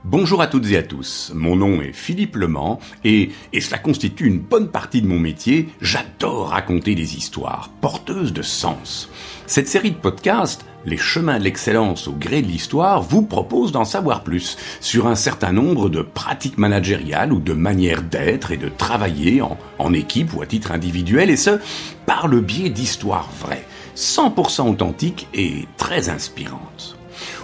Bonjour à toutes et à tous, mon nom est Philippe Lemans et cela constitue une bonne partie de mon métier. J'adore raconter des histoires porteuses de sens. Cette série de podcasts, Les chemins de l'excellence au gré de l'histoire, vous propose d'en savoir plus sur un certain nombre de pratiques managériales ou de manières d'être et de travailler en équipe ou à titre individuel, et ce, par le biais d'histoires vraies, 100% authentiques et très inspirantes.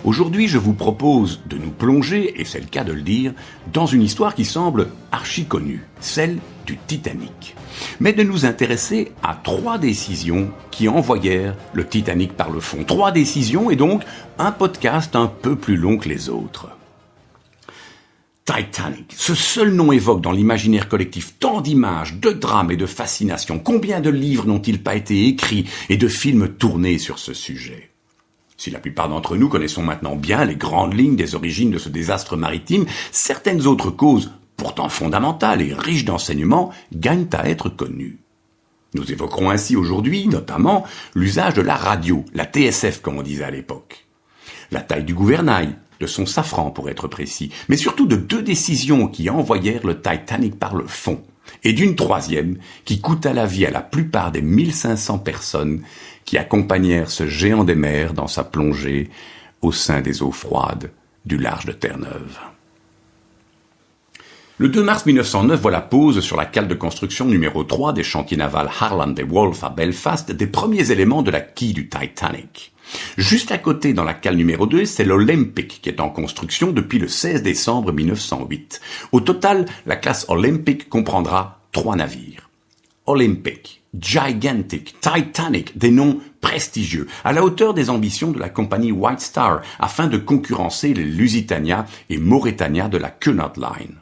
Aujourd'hui, je vous propose de nous plonger, et c'est le cas de le dire, dans une histoire qui semble archi connue, celle du Titanic. Mais de nous intéresser à 3 décisions qui envoyèrent le Titanic par le fond. 3 décisions et donc un podcast un peu plus long que les autres. Titanic, ce seul nom évoque dans l'imaginaire collectif tant d'images, de drames et de fascinations. Combien de livres n'ont-ils pas été écrits et de films tournés sur ce sujet ? Si la plupart d'entre nous connaissons maintenant bien les grandes lignes des origines de ce désastre maritime, certaines autres causes, pourtant fondamentales et riches d'enseignements, gagnent à être connues. Nous évoquerons ainsi aujourd'hui, notamment, l'usage de la radio, la TSF comme on disait à l'époque, la taille du gouvernail, de son safran pour être précis, mais surtout de 2 décisions qui envoyèrent le Titanic par le fond, et d'une 3e qui coûta la vie à la plupart des 1500 personnes qui accompagnèrent ce géant des mers dans sa plongée au sein des eaux froides du large de Terre-Neuve. Le 2 mars 1909 voit la pose sur la cale de construction numéro 3 des chantiers navals Harland et Wolff à Belfast des premiers éléments de la quille du Titanic. Juste à côté, dans la cale numéro 2, c'est l'Olympic qui est en construction depuis le 16 décembre 1908. Au total, la classe Olympic comprendra 3 navires. Olympic, Gigantic, Titanic, des noms prestigieux, à la hauteur des ambitions de la compagnie White Star, afin de concurrencer les Lusitania et Mauretania de la Cunard Line.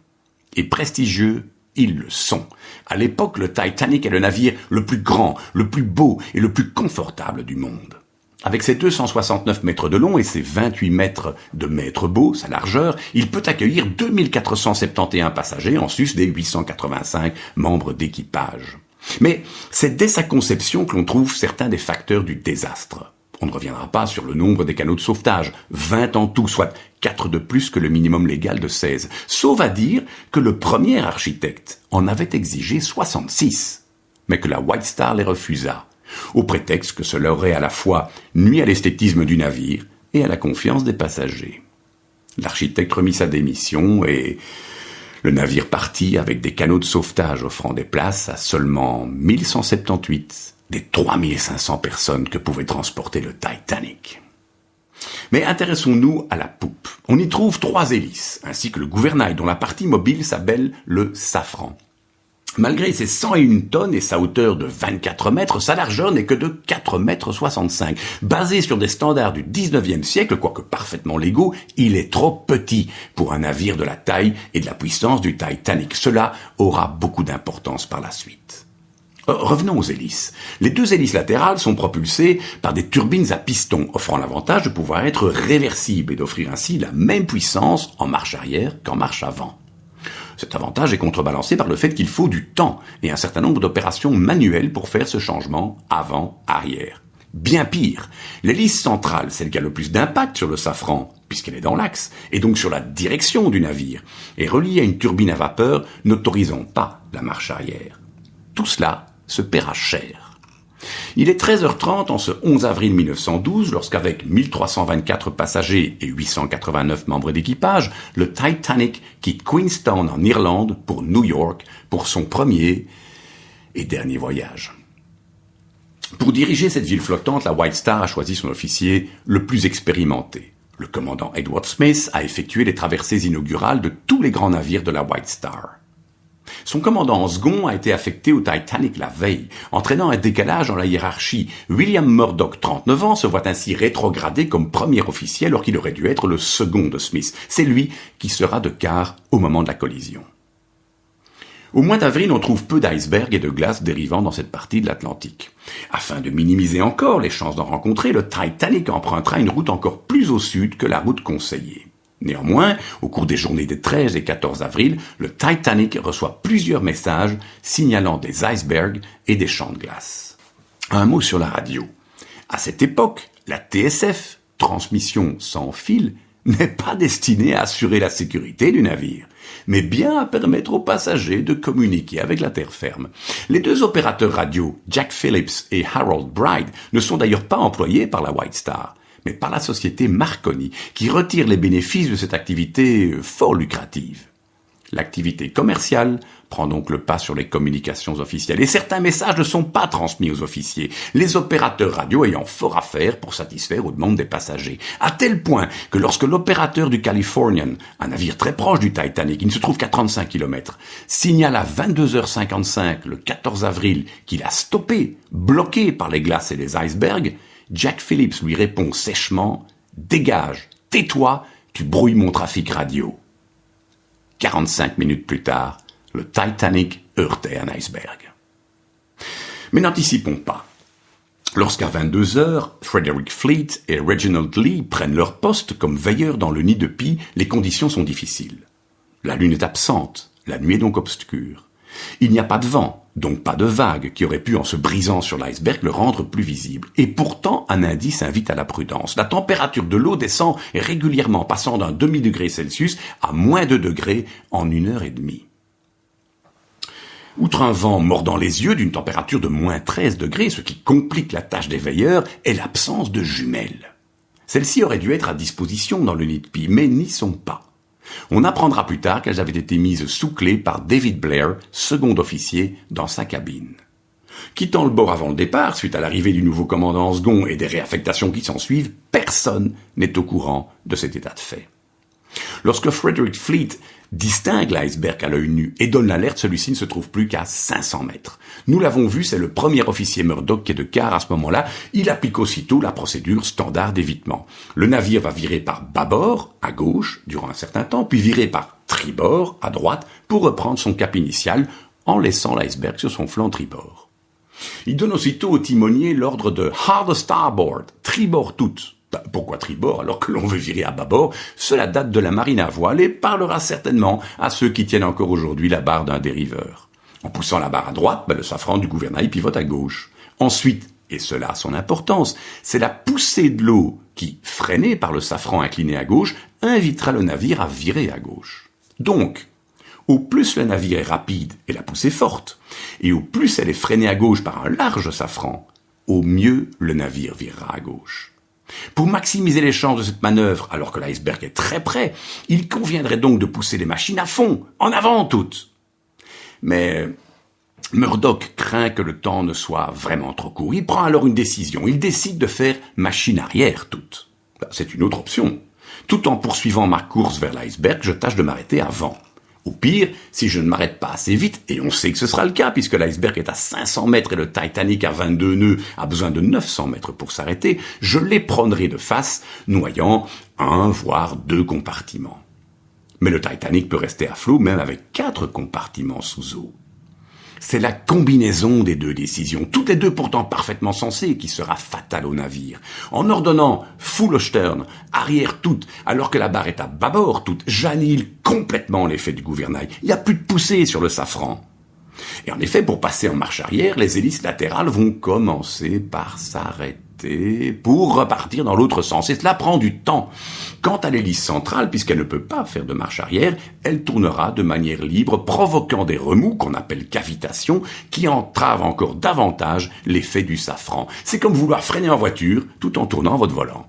Et prestigieux, ils le sont. À l'époque, le Titanic est le navire le plus grand, le plus beau et le plus confortable du monde. Avec ses 269 mètres de long et ses 28 mètres de mètre beau, sa largeur, il peut accueillir 2471 passagers en sus des 885 membres d'équipage. Mais c'est dès sa conception que l'on trouve certains des facteurs du désastre. On ne reviendra pas sur le nombre des canots de sauvetage, 20 en tout, soit 4 de plus que le minimum légal de 16, sauf à dire que le premier architecte en avait exigé 66, mais que la White Star les refusa, au prétexte que cela aurait à la fois nui à l'esthétisme du navire et à la confiance des passagers. L'architecte remit sa démission et le navire partit avec des canots de sauvetage offrant des places à seulement 1178 des 3500 personnes que pouvait transporter le Titanic. Mais intéressons-nous à la poupe. On y trouve 3 hélices, ainsi que le gouvernail dont la partie mobile s'appelle le safran. Malgré ses 101 tonnes et sa hauteur de 24 mètres, sa largeur n'est que de 4,65 mètres. Basé sur des standards du 19e siècle, quoique parfaitement légaux, il est trop petit pour un navire de la taille et de la puissance du Titanic. Cela aura beaucoup d'importance par la suite. Revenons aux hélices. Les 2 hélices latérales sont propulsées par des turbines à piston, offrant l'avantage de pouvoir être réversibles et d'offrir ainsi la même puissance en marche arrière qu'en marche avant. Cet avantage est contrebalancé par le fait qu'il faut du temps et un certain nombre d'opérations manuelles pour faire ce changement avant-arrière. Bien pire, l'hélice centrale, celle qui a le plus d'impact sur le safran, puisqu'elle est dans l'axe, et donc sur la direction du navire, est reliée à une turbine à vapeur n'autorisant pas la marche arrière. Tout cela se paiera cher. Il est 13h30 en ce 11 avril 1912 lorsqu'avec 1324 passagers et 889 membres d'équipage, le Titanic quitte Queenstown en Irlande pour New York pour son premier et dernier voyage. Pour diriger cette ville flottante, la White Star a choisi son officier le plus expérimenté. Le commandant Edward Smith a effectué les traversées inaugurales de tous les grands navires de la White Star. Son commandant en second a été affecté au Titanic la veille, entraînant un décalage dans la hiérarchie. William Murdoch, 39 ans, se voit ainsi rétrogradé comme premier officier alors qu'il aurait dû être le second de Smith. C'est lui qui sera de quart au moment de la collision. Au mois d'avril, on trouve peu d'icebergs et de glaces dérivant dans cette partie de l'Atlantique. Afin de minimiser encore les chances d'en rencontrer, le Titanic empruntera une route encore plus au sud que la route conseillée. Néanmoins, au cours des journées des 13 et 14 avril, le Titanic reçoit plusieurs messages signalant des icebergs et des champs de glace. Un mot sur la radio. À cette époque, la TSF, transmission sans fil, n'est pas destiné à assurer la sécurité du navire, mais bien à permettre aux passagers de communiquer avec la terre ferme. Les deux opérateurs radio, Jack Phillips et Harold Bride, ne sont d'ailleurs pas employés par la White Star, mais par la société Marconi, qui retire les bénéfices de cette activité fort lucrative. L'activité commerciale prend donc le pas sur les communications officielles et certains messages ne sont pas transmis aux officiers, les opérateurs radio ayant fort à faire pour satisfaire aux demandes des passagers. À tel point que lorsque l'opérateur du Californian, un navire très proche du Titanic, qui ne se trouve qu'à 35 km, signale à 22h55 le 14 avril qu'il a stoppé, bloqué par les glaces et les icebergs, Jack Phillips lui répond sèchement « Dégage, tais-toi, tu brouilles mon trafic radio ». 45 minutes plus tard, le Titanic heurtait un iceberg. Mais n'anticipons pas. Lorsqu'à 22h, Frederick Fleet et Reginald Lee prennent leur poste comme veilleurs dans le nid de pie, les conditions sont difficiles. La lune est absente, la nuit est donc obscure. Il n'y a pas de vent, donc pas de vagues qui auraient pu, en se brisant sur l'iceberg, le rendre plus visible. Et pourtant, un indice invite à la prudence. La température de l'eau descend régulièrement, passant d'un demi-degré Celsius à moins 2 degrés en 1h30. Outre un vent mordant les yeux d'une température de moins 13 degrés, ce qui complique la tâche des veilleurs, est l'absence de jumelles. Celles-ci auraient dû être à disposition dans le nid de pie, mais n'y sont pas. On apprendra plus tard qu'elles avaient été mises sous clé par David Blair, second officier, dans sa cabine. Quittant le bord avant le départ, suite à l'arrivée du nouveau commandant en second et des réaffectations qui s'ensuivent, personne n'est au courant de cet état de fait. Lorsque Frederick Fleet distingue l'iceberg à l'œil nu et donne l'alerte, celui-ci ne se trouve plus qu'à 500 mètres. Nous l'avons vu, c'est le premier officier Murdoch qui est de quart à ce moment-là. Il applique aussitôt la procédure standard d'évitement. Le navire va virer par bâbord, à gauche, durant un certain temps, puis virer par tribord, à droite, pour reprendre son cap initial, en laissant l'iceberg sur son flanc tribord. Il donne aussitôt au timonier l'ordre de « hard starboard », tribord tout. Pourquoi tribord alors que l'on veut virer à bâbord? Cela date de la marine à voile et parlera certainement à ceux qui tiennent encore aujourd'hui la barre d'un dériveur. En poussant la barre à droite, le safran du gouvernail pivote à gauche. Ensuite, et cela a son importance, c'est la poussée de l'eau qui, freinée par le safran incliné à gauche, invitera le navire à virer à gauche. Donc, au plus le navire est rapide et la poussée forte, et au plus elle est freinée à gauche par un large safran, au mieux le navire virera à gauche. Pour maximiser les chances de cette manœuvre, alors que l'iceberg est très près, il conviendrait donc de pousser les machines à fond, en avant toutes. Mais Murdoch craint que le temps ne soit vraiment trop court. Il prend alors une décision. Il décide de faire machine arrière toute. C'est une autre option. Tout en poursuivant ma course vers l'iceberg, je tâche de m'arrêter avant. Au pire, si je ne m'arrête pas assez vite, et on sait que ce sera le cas puisque l'iceberg est à 500 mètres et le Titanic à 22 nœuds a besoin de 900 mètres pour s'arrêter, je l'éprendrai de face, noyant 1 voire 2 compartiments. Mais le Titanic peut rester à flot même avec 4 compartiments sous eau. C'est la combinaison des deux décisions, toutes les deux pourtant parfaitement sensées, qui sera fatale au navire. En ordonnant full stern, arrière toute, alors que la barre est à bâbord toute, j'annihile complètement l'effet du gouvernail. Il n'y a plus de poussée sur le safran. Et en effet, pour passer en marche arrière, les hélices latérales vont commencer par s'arrêter pour repartir dans l'autre sens. Et cela prend du temps. Quant à l'hélice centrale, puisqu'elle ne peut pas faire de marche arrière, elle tournera de manière libre, provoquant des remous qu'on appelle cavitation, qui entravent encore davantage l'effet du safran. C'est comme vouloir freiner en voiture tout en tournant votre volant.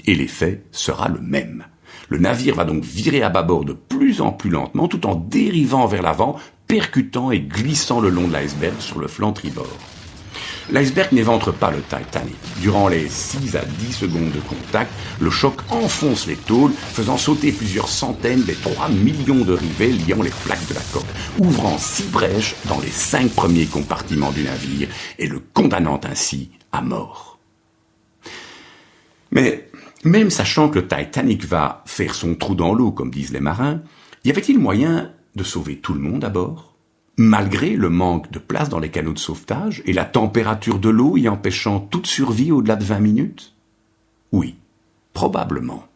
Et l'effet sera le même. Le navire va donc virer à bâbord de plus en plus lentement, tout en dérivant vers l'avant, percutant et glissant le long de l'iceberg sur le flanc tribord. L'iceberg n'éventre pas le Titanic. Durant les 6 à 10 secondes de contact, le choc enfonce les tôles, faisant sauter plusieurs centaines des 3 millions de rivets liant les plaques de la coque, ouvrant 6 brèches dans les 5 premiers compartiments du navire et le condamnant ainsi à mort. Mais même sachant que le Titanic va faire son trou dans l'eau, comme disent les marins, y avait-il moyen de sauver tout le monde à bord, malgré le manque de place dans les canots de sauvetage et la température de l'eau y empêchant toute survie au-delà de 20 minutes? Oui, probablement.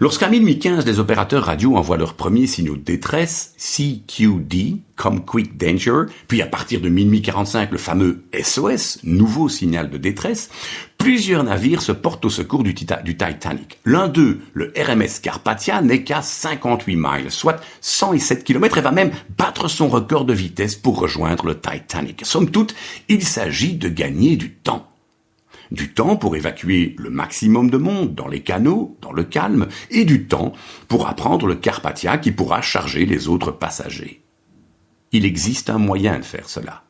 Lorsqu'à minuit 15, les opérateurs radio envoient leurs premiers signaux de détresse, CQD, Come Quick Danger, puis à partir de minuit 45, le fameux SOS, nouveau signal de détresse, plusieurs navires se portent au secours du Titanic. L'un d'eux, le RMS Carpathia, n'est qu'à 58 miles, soit 107 km, et va même battre son record de vitesse pour rejoindre le Titanic. Somme toute, il s'agit de gagner du temps. Du temps pour évacuer le maximum de monde dans les canaux, dans le calme, et du temps pour apprendre le Carpathia qui pourra charger les autres passagers. Il existe un moyen de faire cela.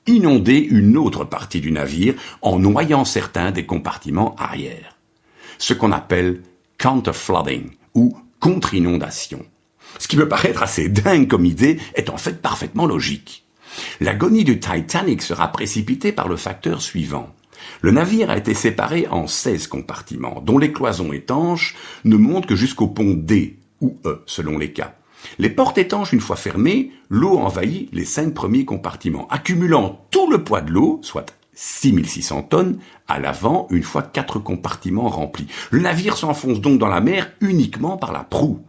Inonder une autre partie du navire en noyant certains des compartiments arrière. Ce qu'on appelle counter-flooding ou contre-inondation. Ce qui peut paraître assez dingue comme idée est en fait parfaitement logique. L'agonie du Titanic sera précipitée par le facteur suivant. Le navire a été séparé en 16 compartiments, dont les cloisons étanches ne montent que jusqu'au pont D ou E, selon les cas. Les portes étanches, une fois fermées, l'eau envahit les 5 premiers compartiments, accumulant tout le poids de l'eau, soit 6600 tonnes, à l'avant une fois 4 compartiments remplis. Le navire s'enfonce donc dans la mer uniquement par la proue.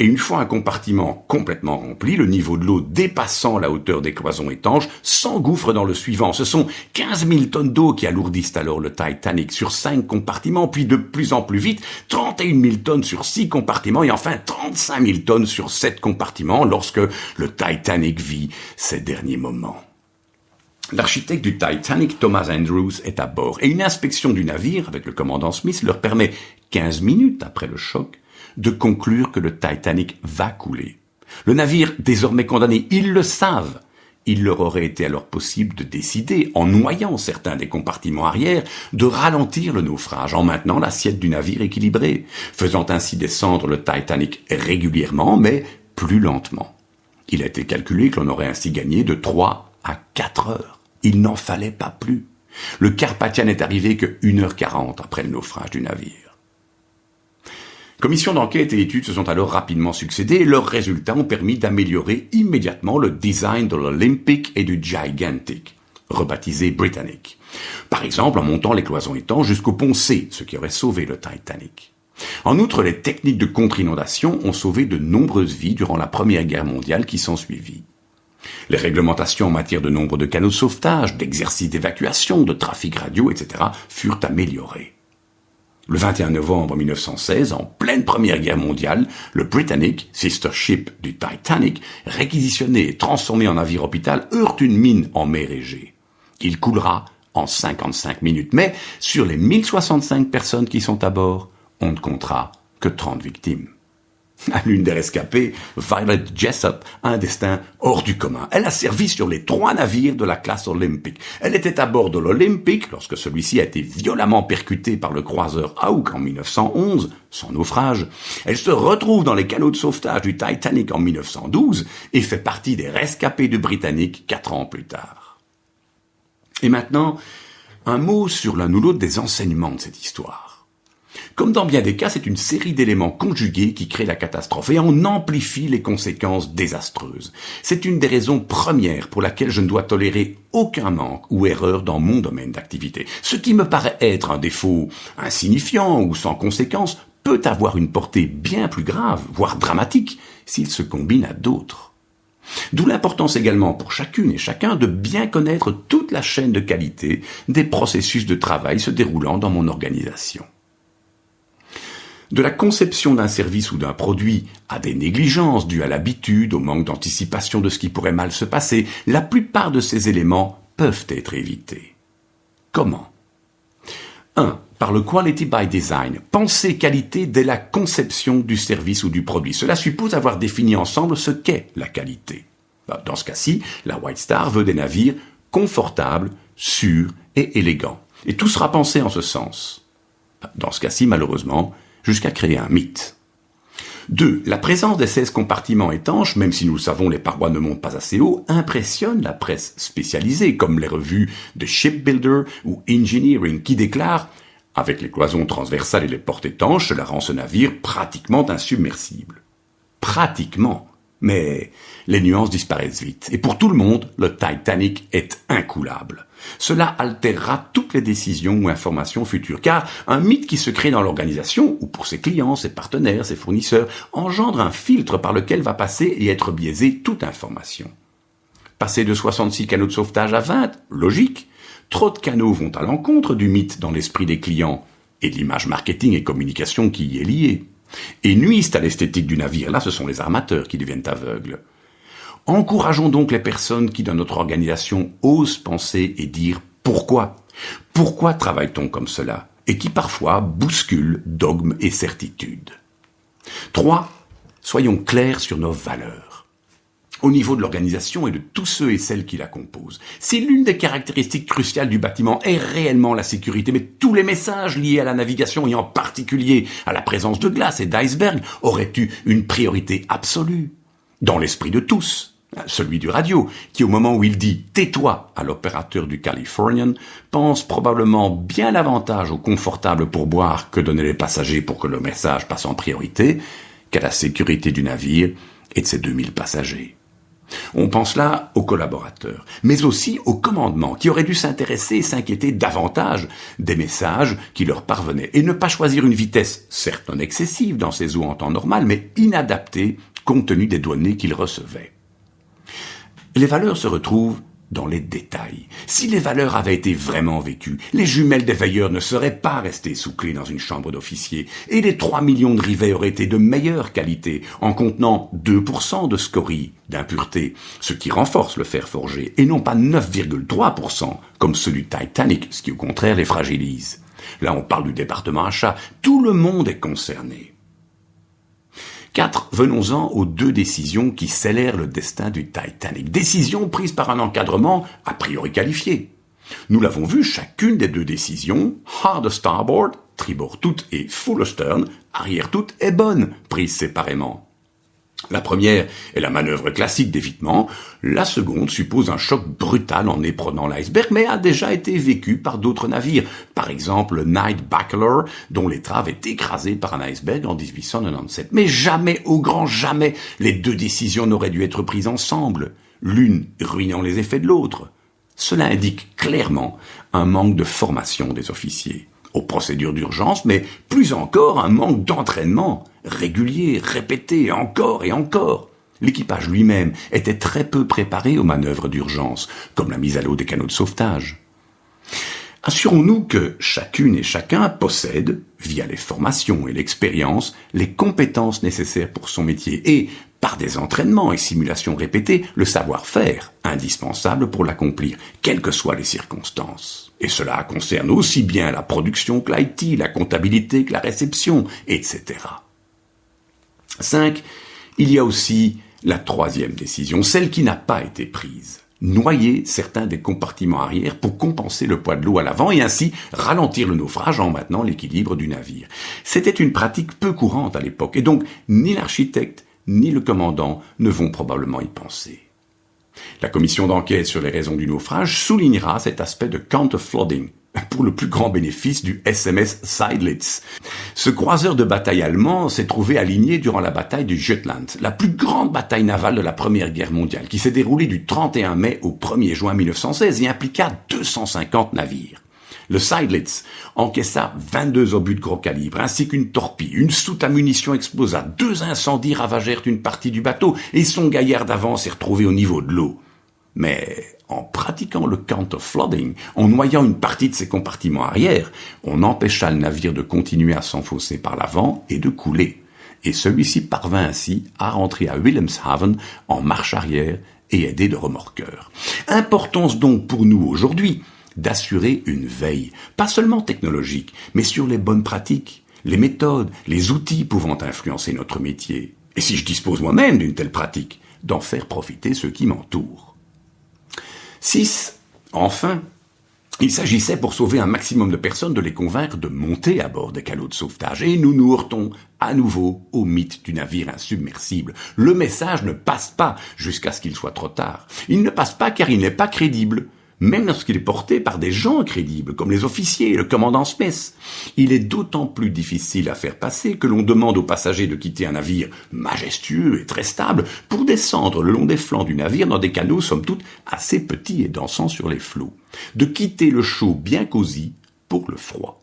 Et une fois un compartiment complètement rempli, le niveau de l'eau dépassant la hauteur des cloisons étanches s'engouffre dans le suivant. Ce sont 15 000 tonnes d'eau qui alourdissent alors le Titanic sur 5 compartiments, puis de plus en plus vite, 31 000 tonnes sur 6 compartiments et enfin 35 000 tonnes sur 7 compartiments lorsque le Titanic vit ses derniers moments. L'architecte du Titanic, Thomas Andrews, est à bord et une inspection du navire avec le commandant Smith leur permet, 15 minutes après le choc, de conclure que le Titanic va couler. Le navire, désormais condamné, ils le savent. Il leur aurait été alors possible de décider, en noyant certains des compartiments arrière, de ralentir le naufrage en maintenant l'assiette du navire équilibrée, faisant ainsi descendre le Titanic régulièrement, mais plus lentement. Il a été calculé que l'on aurait ainsi gagné de 3 à 4 heures. Il n'en fallait pas plus. Le Carpathia n'est arrivé que 1h40 après le naufrage du navire. Commissions d'enquête et études se sont alors rapidement succédé et leurs résultats ont permis d'améliorer immédiatement le design de l'Olympic et du Gigantic, rebaptisé Britannic. Par exemple en montant les cloisons étanches jusqu'au pont C, ce qui aurait sauvé le Titanic. En outre, les techniques de contre-inondation ont sauvé de nombreuses vies durant la Première Guerre mondiale qui s'ensuivit. Les réglementations en matière de nombre de canaux de sauvetage, d'exercices d'évacuation, de trafic radio, etc. furent améliorées. Le 21 novembre 1916, en pleine Première Guerre mondiale, le Britannic, sister ship du Titanic, réquisitionné et transformé en navire hôpital, heurte une mine en mer Égée. Il coulera en 55 minutes, mais sur les 1065 personnes qui sont à bord, on ne comptera que 30 victimes. À l'une des rescapées, Violet Jessop a un destin hors du commun. Elle a servi sur les 3 navires de la classe Olympic. Elle était à bord de l'Olympic lorsque celui-ci a été violemment percuté par le croiseur Hawke en 1911, son naufrage. Elle se retrouve dans les canaux de sauvetage du Titanic en 1912 et fait partie des rescapés du Britannic 4 ans plus tard. Et maintenant, un mot sur l'un ou l'autre des enseignements de cette histoire. Comme dans bien des cas, c'est une série d'éléments conjugués qui créent la catastrophe et en amplifie les conséquences désastreuses. C'est une des raisons premières pour laquelle je ne dois tolérer aucun manque ou erreur dans mon domaine d'activité. Ce qui me paraît être un défaut insignifiant ou sans conséquence peut avoir une portée bien plus grave, voire dramatique, s'il se combine à d'autres. D'où l'importance également pour chacune et chacun de bien connaître toute la chaîne de qualité des processus de travail se déroulant dans mon organisation. De la conception d'un service ou d'un produit à des négligences dues à l'habitude, au manque d'anticipation de ce qui pourrait mal se passer, la plupart de ces éléments peuvent être évités. Comment ? 1. Par le Quality by Design. Penser qualité dès la conception du service ou du produit. Cela suppose avoir défini ensemble ce qu'est la qualité. Dans ce cas-ci, la White Star veut des navires confortables, sûrs et élégants. Et tout sera pensé en ce sens. Dans ce cas-ci, malheureusement, jusqu'à créer un mythe. 2. La présence des 16 compartiments étanches, même si nous le savons les parois ne montent pas assez haut, impressionne la presse spécialisée, comme les revues de Shipbuilder ou Engineering, qui déclarent « Avec les cloisons transversales et les portes étanches, cela rend ce navire pratiquement insubmersible. » Pratiquement. Mais les nuances disparaissent vite. Et pour tout le monde, le Titanic est incoulable. Cela altérera toutes les décisions ou informations futures. Car un mythe qui se crée dans l'organisation, ou pour ses clients, ses partenaires, ses fournisseurs, engendre un filtre par lequel va passer et être biaisée toute information. Passer de 66 canaux de sauvetage à 20, logique. Trop de canaux vont à l'encontre du mythe dans l'esprit des clients et de l'image marketing et communication qui y est liée. Et nuisent à l'esthétique du navire. Là, ce sont les armateurs qui deviennent aveugles. Encourageons donc les personnes qui, dans notre organisation, osent penser et dire « pourquoi ?» Pourquoi travaille-t-on comme cela? Et qui parfois bousculent dogmes et certitudes. 3. Soyons clairs sur nos valeurs. Au niveau de l'organisation et de tous ceux et celles qui la composent. Si l'une des caractéristiques cruciales du bâtiment est réellement la sécurité, mais tous les messages liés à la navigation et en particulier à la présence de glace et d'iceberg auraient eu une priorité absolue. Dans l'esprit de tous, celui du radio, qui au moment où il dit « tais-toi » à l'opérateur du Californian, pense probablement bien davantage au confortable pourboire que donner les passagers pour que le message passe en priorité, qu'à la sécurité du navire et de ses 2000 passagers. On pense là aux collaborateurs, mais aussi au commandement qui aurait dû s'intéresser et s'inquiéter davantage des messages qui leur parvenaient et ne pas choisir une vitesse certes non excessive dans ces eaux en temps normal, mais inadaptée compte tenu des données qu'ils recevaient. Les valeurs se retrouvent dans les détails. Si les valeurs avaient été vraiment vécues, les jumelles des veilleurs ne seraient pas restées sous clé dans une chambre d'officier et les 3 millions de rivets auraient été de meilleure qualité en contenant 2% de scories, d'impureté, ce qui renforce le fer forgé et non pas 9,3% comme ceux du Titanic, ce qui au contraire les fragilise. Là on parle du département achat, tout le monde est concerné. 4. Venons-en aux 2 décisions qui scellèrent le destin du Titanic. Décisions prises par un encadrement a priori qualifié. Nous l'avons vu, chacune des 2 décisions, hard starboard, tribord toute et full stern, arrière toute, est bonne, prise séparément. La première est la manœuvre classique d'évitement, la seconde suppose un choc brutal en éperonant l'iceberg, mais a déjà été vécu par d'autres navires, par exemple le Knight Bachelor, dont l'étrave est écrasée par un iceberg en 1897. Mais jamais, au grand jamais, les 2 décisions n'auraient dû être prises ensemble, l'une ruinant les effets de l'autre. Cela indique clairement un manque de formation des officiers aux procédures d'urgence, mais plus encore un manque d'entraînement régulier, répété, encore et encore. L'équipage lui-même était très peu préparé aux manœuvres d'urgence, comme la mise à l'eau des canaux de sauvetage. Assurons-nous que chacune et chacun possède, via les formations et l'expérience, les compétences nécessaires pour son métier et, par des entraînements et simulations répétées, le savoir-faire indispensable pour l'accomplir, quelles que soient les circonstances. Et cela concerne aussi bien la production que l'IT, la comptabilité que la réception, etc. 5. Il y a aussi la 3e décision, celle qui n'a pas été prise. Noyer certains des compartiments arrière pour compenser le poids de l'eau à l'avant et ainsi ralentir le naufrage en maintenant l'équilibre du navire. C'était une pratique peu courante à l'époque et donc ni l'architecte ni le commandant ne vont probablement y penser. La commission d'enquête sur les raisons du naufrage soulignera cet aspect de counter-flooding pour le plus grand bénéfice du SMS Seydlitz. Ce croiseur de bataille allemand s'est trouvé aligné durant la bataille du Jutland, la plus grande bataille navale de la Première Guerre mondiale, qui s'est déroulée du 31 mai au 1er juin 1916 et impliqua 250 navires. Le Seydlitz encaissa 22 obus de gros calibre, ainsi qu'une torpille. Une soute à munitions explosa, 2 incendies ravagèrent une partie du bateau et son gaillard d'avant s'est retrouvé au niveau de l'eau. Mais en pratiquant le counter-flooding, en noyant une partie de ses compartiments arrière, on empêcha le navire de continuer à s'enfoncer par l'avant et de couler. Et celui-ci parvint ainsi à rentrer à Wilhelmshaven en marche arrière et aidé de remorqueurs. Importance donc pour nous aujourd'hui d'assurer une veille, pas seulement technologique, mais sur les bonnes pratiques, les méthodes, les outils pouvant influencer notre métier. Et si je dispose moi-même d'une telle pratique, d'en faire profiter ceux qui m'entourent. 6. Enfin, il s'agissait pour sauver un maximum de personnes de les convaincre de monter à bord des calots de sauvetage. Et nous nous heurtons à nouveau au mythe du navire insubmersible. Le message ne passe pas jusqu'à ce qu'il soit trop tard. Il ne passe pas car il n'est pas crédible. même lorsqu'il est porté par des gens crédibles, comme les officiers et le commandant Smith. Il est d'autant plus difficile à faire passer que l'on demande aux passagers de quitter un navire majestueux et très stable pour descendre le long des flancs du navire dans des canaux somme toute assez petits et dansant sur les flots, de quitter le chaud bien cosy pour le froid.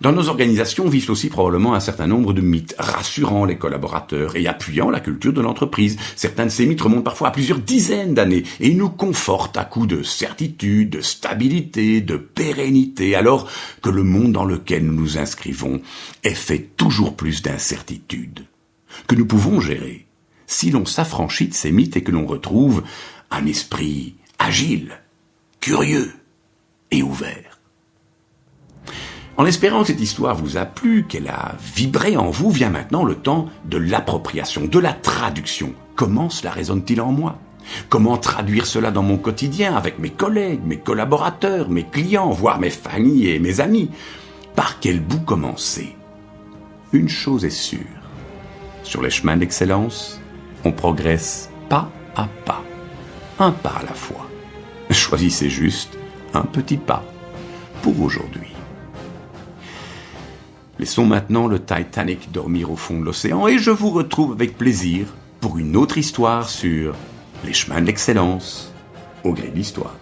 Dans nos organisations vivent aussi probablement un certain nombre de mythes rassurant les collaborateurs et appuyant la culture de l'entreprise. Certains de ces mythes remontent parfois à plusieurs dizaines d'années et nous confortent à coups de certitude, de stabilité, de pérennité, alors que le monde dans lequel nous nous inscrivons est fait toujours plus d'incertitudes, que nous pouvons gérer si l'on s'affranchit de ces mythes et que l'on retrouve un esprit agile, curieux et ouvert. En espérant que cette histoire vous a plu, qu'elle a vibré en vous, vient maintenant le temps de l'appropriation, de la traduction. Comment cela résonne-t-il en moi ? Comment traduire cela dans mon quotidien avec mes collègues, mes collaborateurs, mes clients, voire mes familles et mes amis ? Par quel bout commencer ? Une chose est sûre. Sur les chemins d'excellence, on progresse pas à pas, un pas à la fois. Choisissez juste un petit pas pour aujourd'hui. Laissons maintenant le Titanic dormir au fond de l'océan et je vous retrouve avec plaisir pour une autre histoire sur les chemins de l'excellence au gré de l'histoire.